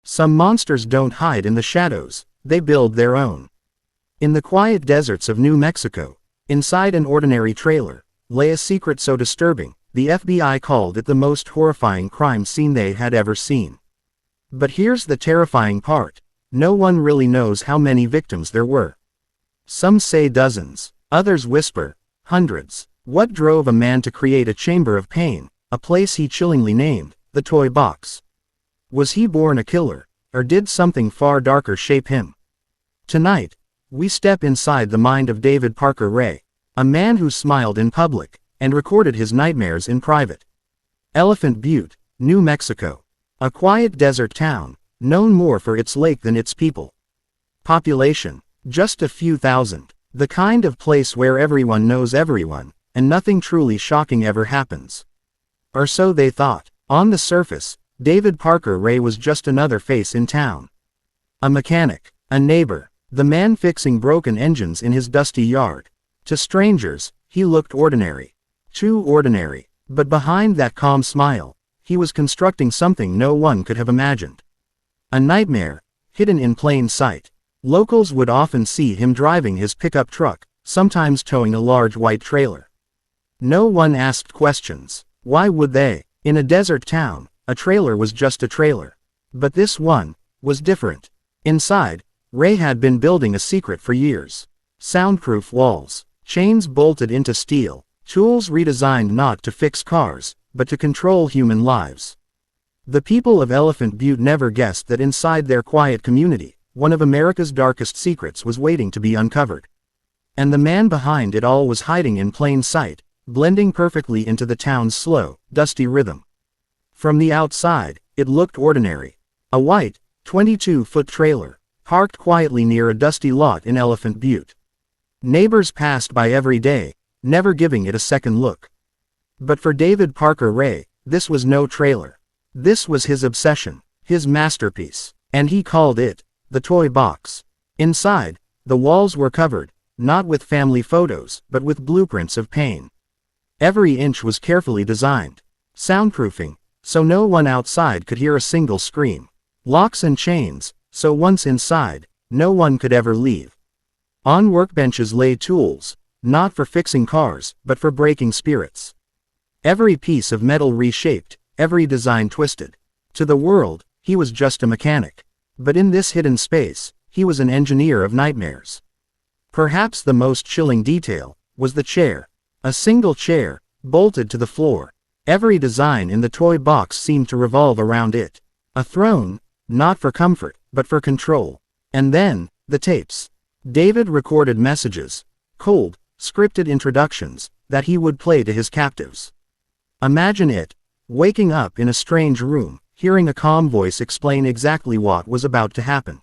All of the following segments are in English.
Some monsters don't hide in the shadows, they build their own. In the quiet deserts of New Mexico, inside an ordinary trailer, lay a secret so disturbing, the FBI called it the most horrifying crime scene they had ever seen. But here's the terrifying part. No one really knows how many victims there were. Some say dozens, others whisper, hundreds. What drove a man to create a chamber of pain, a place he chillingly named, the toy box? Was he born a killer, or did something far darker shape him? Tonight, we step inside the mind of David Parker Ray, a man who smiled in public, and recorded his nightmares in private. Elephant Butte, New Mexico. A quiet desert town, known more for its lake than its people. Population, just a few thousand. The kind of place where everyone knows everyone, and nothing truly shocking ever happens. Or so they thought. On the surface, David Parker Ray was just another face in town. A mechanic, a neighbor, the man fixing broken engines in his dusty yard. To strangers, he looked ordinary. Too ordinary. But behind that calm smile, he was constructing something no one could have imagined. A nightmare, hidden in plain sight. Locals would often see him driving his pickup truck, sometimes towing a large white trailer. No one asked questions. Why would they? In a desert town, a trailer was just a trailer. But this one was different. Inside, Ray had been building a secret for years. Soundproof walls, chains bolted into steel, tools redesigned not to fix cars, but to control human lives. The people of Elephant Butte never guessed that inside their quiet community, one of America's darkest secrets was waiting to be uncovered. And the man behind it all was hiding in plain sight, blending perfectly into the town's slow, dusty rhythm. From the outside, it looked ordinary. A white, 22-foot trailer, parked quietly near a dusty lot in Elephant Butte. Neighbors passed by every day, never giving it a second look. But for David Parker Ray, this was no trailer. This was his obsession, his masterpiece, and he called it the toy box. Inside, the walls were covered, not with family photos, but with blueprints of pain. Every inch was carefully designed. Soundproofing, so no one outside could hear a single scream. Locks and chains, so once inside, no one could ever leave. On workbenches lay tools, not for fixing cars, but for breaking spirits. Every piece of metal reshaped, every design twisted. To the world, he was just a mechanic. But in this hidden space, he was an engineer of nightmares. Perhaps the most chilling detail was the chair. A single chair, bolted to the floor. Every design in the toy box seemed to revolve around it. A throne, not for comfort, but for control. And then, the tapes. David recorded messages, cold, scripted introductions, that he would play to his captives. Imagine it, waking up in a strange room, hearing a calm voice explain exactly what was about to happen.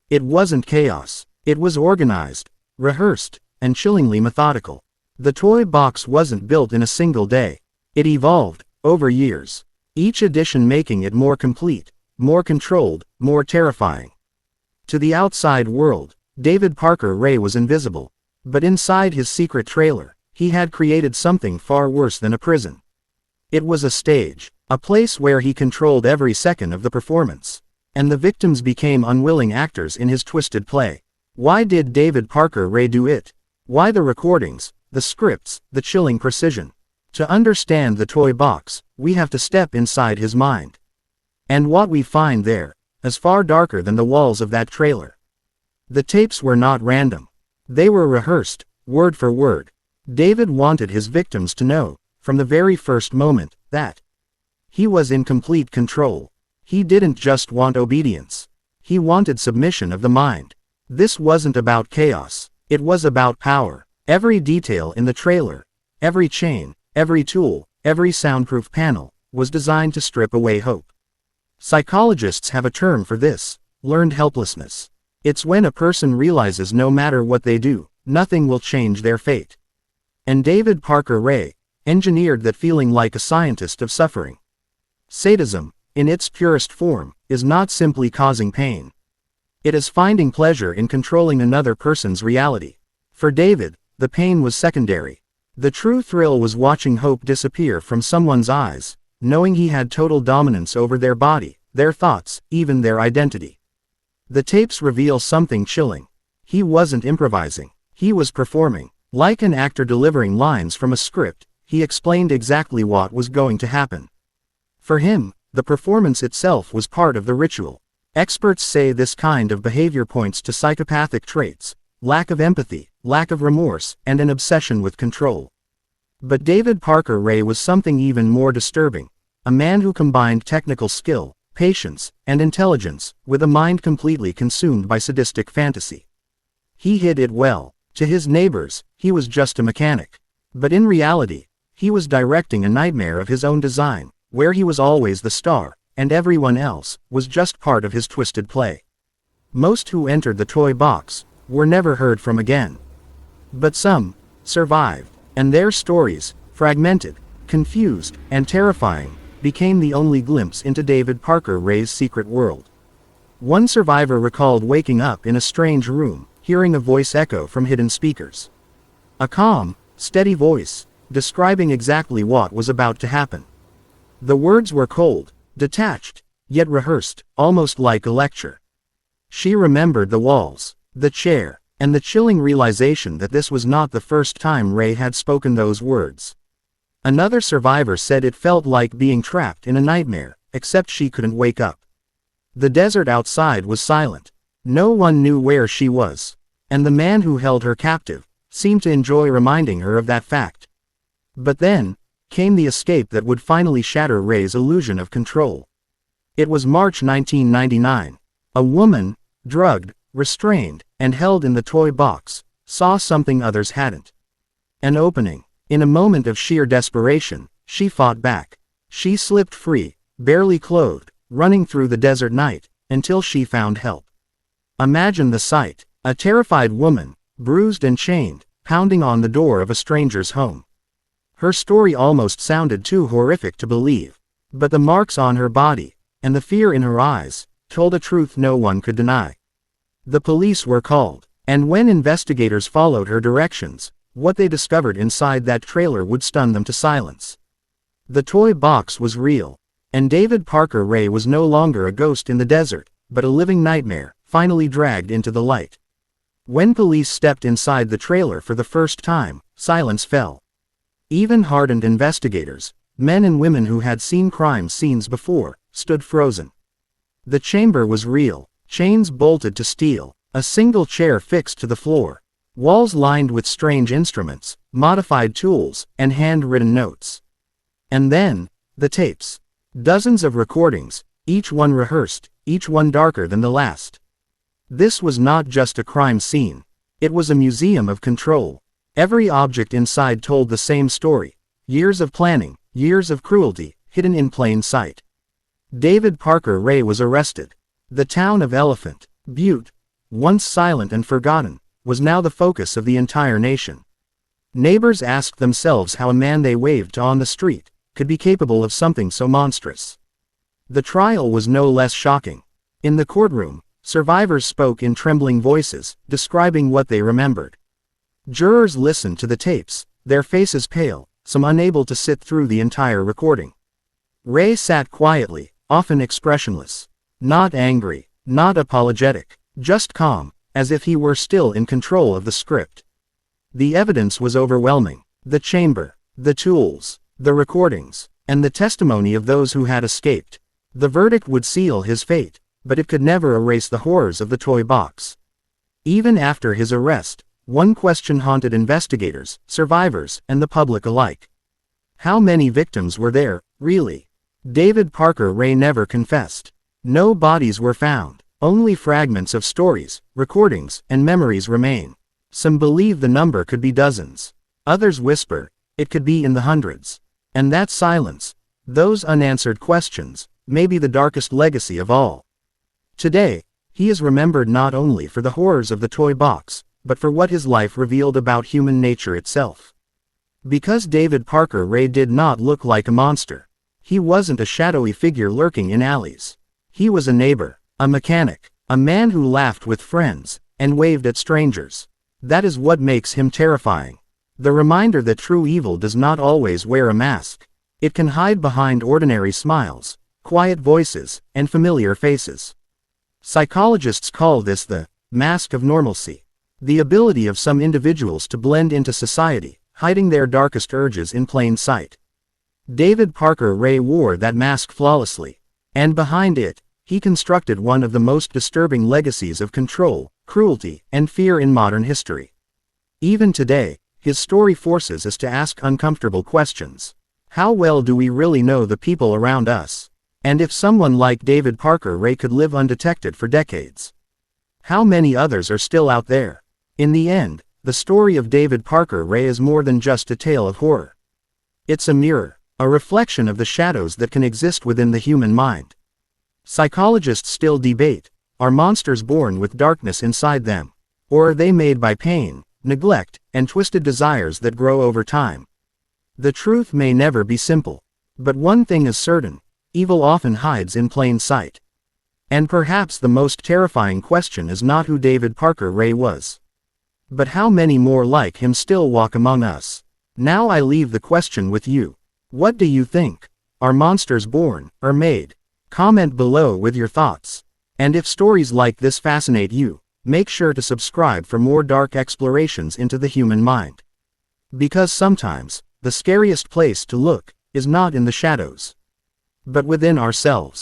It wasn't chaos. It was organized, rehearsed, and chillingly methodical. The toy box wasn't built in a single day. It evolved, over years. Each edition making it more complete, more controlled, more terrifying. To the outside world, David Parker Ray was invisible. But inside his secret trailer, he had created something far worse than a prison. It was a stage, a place where he controlled every second of the performance. And the victims became unwilling actors in his twisted play. Why did David Parker Ray do it? Why the recordings, the scripts, the chilling precision? To understand the toy box, we have to step inside his mind. And what we find there is far darker than the walls of that trailer. The tapes were not random. They were rehearsed, word for word. David wanted his victims to know, from the very first moment, that he was in complete control. He didn't just want obedience. He wanted submission of the mind. This wasn't about chaos. It was about power. Every detail in the trailer, every chain, every tool, every soundproof panel, was designed to strip away hope. Psychologists have a term for this: learned helplessness. It's when a person realizes no matter what they do, nothing will change their fate. And David Parker Ray engineered that feeling like a scientist of suffering. Sadism, in its purest form, is not simply causing pain. It is finding pleasure in controlling another person's reality. For David, the pain was secondary. The true thrill was watching hope disappear from someone's eyes, knowing he had total dominance over their body, their thoughts, even their identity. The tapes reveal something chilling. He wasn't improvising. He was performing. Like an actor delivering lines from a script, he explained exactly what was going to happen. For him, the performance itself was part of the ritual. Experts say this kind of behavior points to psychopathic traits, lack of empathy, lack of remorse, and an obsession with control. But David Parker Ray was something even more disturbing, a man who combined technical skill, patience, and intelligence, with a mind completely consumed by sadistic fantasy. He hid it well. To his neighbors, he was just a mechanic. But in reality, he was directing a nightmare of his own design, where he was always the star, and everyone else was just part of his twisted play. Most who entered the toy box were never heard from again. But some survived, and their stories, fragmented, confused, and terrifying, became the only glimpse into David Parker Ray's secret world. One survivor recalled waking up in a strange room, hearing a voice echo from hidden speakers. A calm, steady voice, describing exactly what was about to happen. The words were cold, detached, yet rehearsed, almost like a lecture. She remembered the walls, the chair, and the chilling realization that this was not the first time Ray had spoken those words. Another survivor said it felt like being trapped in a nightmare, except she couldn't wake up. The desert outside was silent. No one knew where she was. And the man who held her captive seemed to enjoy reminding her of that fact. But then came the escape that would finally shatter Ray's illusion of control. It was March 1999. A woman, drugged, restrained, and held in the toy box, saw something others hadn't. An opening. In a moment of sheer desperation, she fought back. She slipped free, barely clothed, running through the desert night, until she found help. Imagine the sight. A terrified woman, bruised and chained, pounding on the door of a stranger's home. Her story almost sounded too horrific to believe, but the marks on her body, and the fear in her eyes, told a truth no one could deny. The police were called, and when investigators followed her directions, what they discovered inside that trailer would stun them to silence. The toy box was real, and David Parker Ray was no longer a ghost in the desert, but a living nightmare, finally dragged into the light. When police stepped inside the trailer for the first time, silence fell. Even hardened investigators, men and women who had seen crime scenes before, stood frozen. The chamber was real, chains bolted to steel, a single chair fixed to the floor, walls lined with strange instruments, modified tools, and handwritten notes. And then, the tapes. Dozens of recordings, each one rehearsed, each one darker than the last. This was not just a crime scene. It was a museum of control. Every object inside told the same story. Years of planning, years of cruelty, hidden in plain sight. David Parker Ray was arrested. The town of Elephant Butte, once silent and forgotten, was now the focus of the entire nation. Neighbors asked themselves how a man they waved to on the street could be capable of something so monstrous. The trial was no less shocking. In the courtroom, survivors spoke in trembling voices, describing what they remembered. Jurors listened to the tapes, their faces pale, some unable to sit through the entire recording. Ray sat quietly, often expressionless. Not angry, not apologetic, just calm, as if he were still in control of the script. The evidence was overwhelming. The chamber, the tools, the recordings, and the testimony of those who had escaped. The verdict would seal his fate, but it could never erase the horrors of the toy box. Even after his arrest, one question haunted investigators, survivors, and the public alike. How many victims were there, really? David Parker Ray never confessed. No bodies were found. Only fragments of stories, recordings, and memories remain. Some believe the number could be dozens. Others whisper, it could be in the hundreds. And that silence, those unanswered questions, may be the darkest legacy of all. Today, he is remembered not only for the horrors of the toy box, but for what his life revealed about human nature itself. Because David Parker Ray did not look like a monster. He wasn't a shadowy figure lurking in alleys. He was a neighbor, a mechanic, a man who laughed with friends, and waved at strangers. That is what makes him terrifying. The reminder that true evil does not always wear a mask. It can hide behind ordinary smiles, quiet voices, and familiar faces. Psychologists call this the mask of normalcy, the ability of some individuals to blend into society, hiding their darkest urges in plain sight. David Parker Ray wore that mask flawlessly, and behind it, he constructed one of the most disturbing legacies of control, cruelty, and fear in modern history. Even today, his story forces us to ask uncomfortable questions. How well do we really know the people around us? And if someone like David Parker Ray could live undetected for decades, how many others are still out there? In the end, the story of David Parker Ray is more than just a tale of horror. It's a mirror, a reflection of the shadows that can exist within the human mind. Psychologists still debate, are monsters born with darkness inside them? Or are they made by pain, neglect, and twisted desires that grow over time? The truth may never be simple. But one thing is certain, evil often hides in plain sight. And perhaps the most terrifying question is not who David Parker Ray was, but how many more like him still walk among us. Now I leave the question with you. What do you think? Are monsters born, or made? Comment below with your thoughts. And if stories like this fascinate you, make sure to subscribe for more dark explorations into the human mind. Because sometimes, the scariest place to look is not in the shadows, but within ourselves.